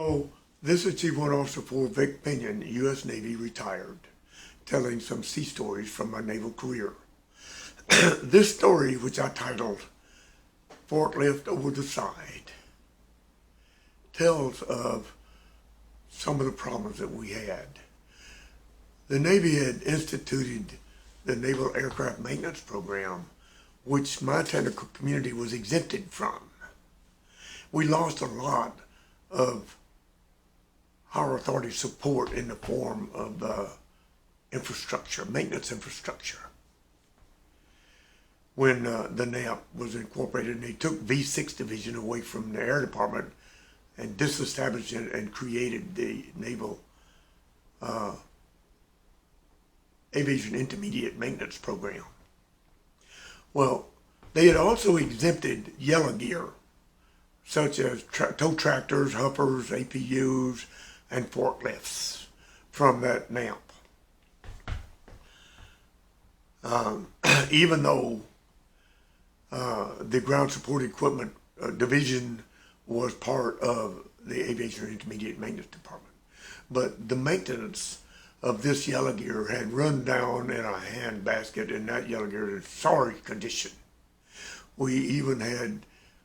So, this is Chief Warrant Officer for Vic Pinion, U.S. Navy, retired, telling some sea stories from my naval career. This story, which I titled Forklift Over the Side, tells of some of the problems that we had. The Navy had instituted the Naval Aircraft Maintenance Program, which my technical community was exempted from. We lost a lot of our authority support in the form of infrastructure, maintenance infrastructure. When the NAP was incorporated and they took V6 Division away from the Air Department and disestablished it and created the Naval Aviation Intermediate Maintenance Program. Well, they had also exempted yellow gear, such as tow tractors, huffers, APUs, and forklifts from that NAMP. Even though the Ground Support Equipment Division was part of the Aviation Intermediate Maintenance Department. But the maintenance of this yellow gear had run down in a hand basket, and that yellow gear is in sorry condition. We even had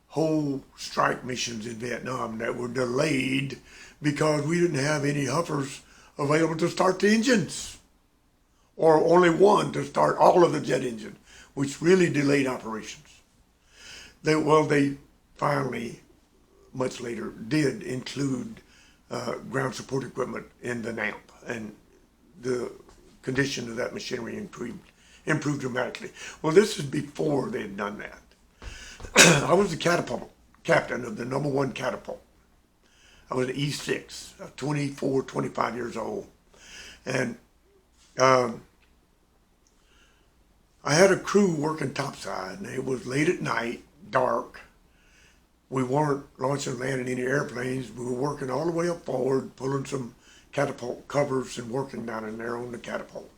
whole strike missions in Vietnam that were delayed because we didn't have any huffers available to start the engines, or only one to start all of the jet engine, which really delayed operations. They finally, much later, did include ground support equipment in the NAMP, and the condition of that machinery improved dramatically. Well, this is before they had done that. I was the catapult captain of the #1 catapult. I was an E6, 24, 25 years old. And I had a crew working topside, and it was late at night, dark. We weren't launching and landing any airplanes. We were working all the way up forward, pulling some catapult covers and working down in there on the catapult.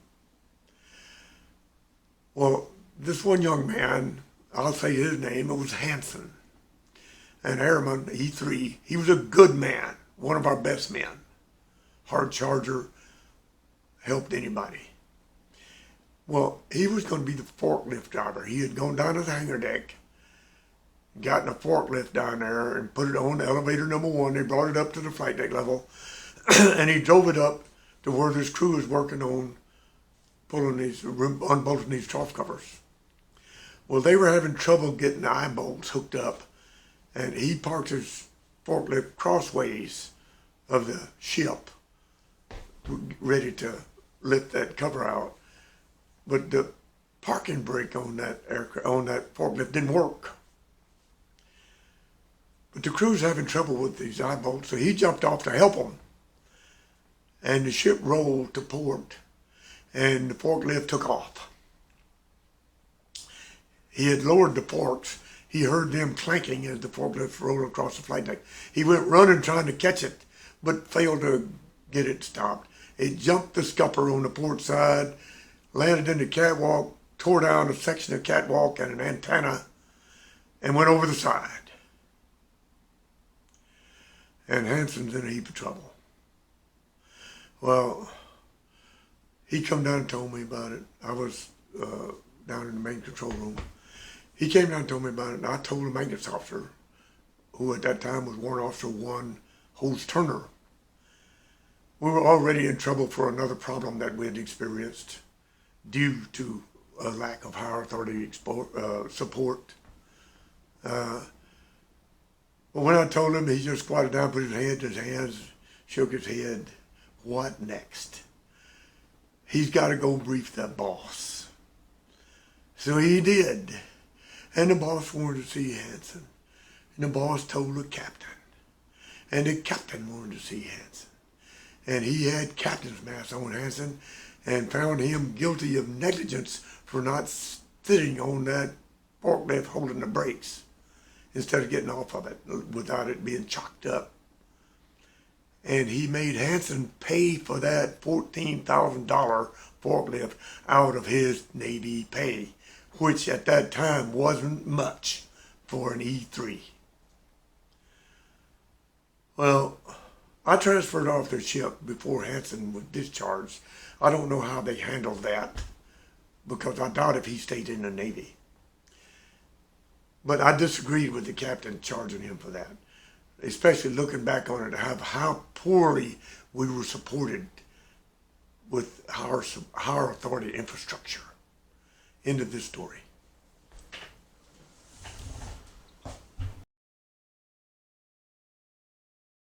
Well, this one young man, I'll say his name, it was Hanson, an airman, E3. He was a good man, one of our best men. Hard charger, helped anybody. Well, he was going to be the forklift driver. He had gone down to the hangar deck, gotten a forklift down there and put it on elevator #1. They brought it up to the flight deck level, and he drove it up to where this crew was working on unbolting these trough covers. Well, they were having trouble getting the eye bolts hooked up, and he parked his forklift crossways of the ship, ready to lift that cover out. But the parking brake on that forklift didn't work. But the crew's having trouble with these eye bolts, so he jumped off to help them. And the ship rolled to port, and the forklift took off. He had lowered the forks. He heard them clanking as the forklift rolled across the flight deck. He went running trying to catch it, but failed to get it stopped. It jumped the scupper on the port side, landed in the catwalk, tore down a section of catwalk and an antenna, and went over the side. And Hanson's in a heap of trouble. Well, he come down and told me about it. I was down in the main control room. He came down and told me about it, and I told the maintenance officer, who at that time was Warrant Officer 1, Hose Turner. We were already in trouble for another problem that we had experienced due to a lack of higher authority support. But when I told him, he just squatted down, put his hand in his hands, shook his head. What next? He's got to go brief the boss. So he did. And the boss wanted to see Hanson. And the boss told the captain. And the captain wanted to see Hanson. And he had captain's mask on Hanson and found him guilty of negligence for not sitting on that forklift holding the brakes instead of getting off of it without it being chalked up. And he made Hanson pay for that $14,000 forklift out of his Navy pay, which at that time wasn't much for an E3. Well, I transferred off their ship before Hanson was discharged. I don't know how they handled that because I doubt if he stayed in the Navy. But I disagreed with the captain charging him for that, especially looking back on it, how poorly we were supported with our authority infrastructure into this story.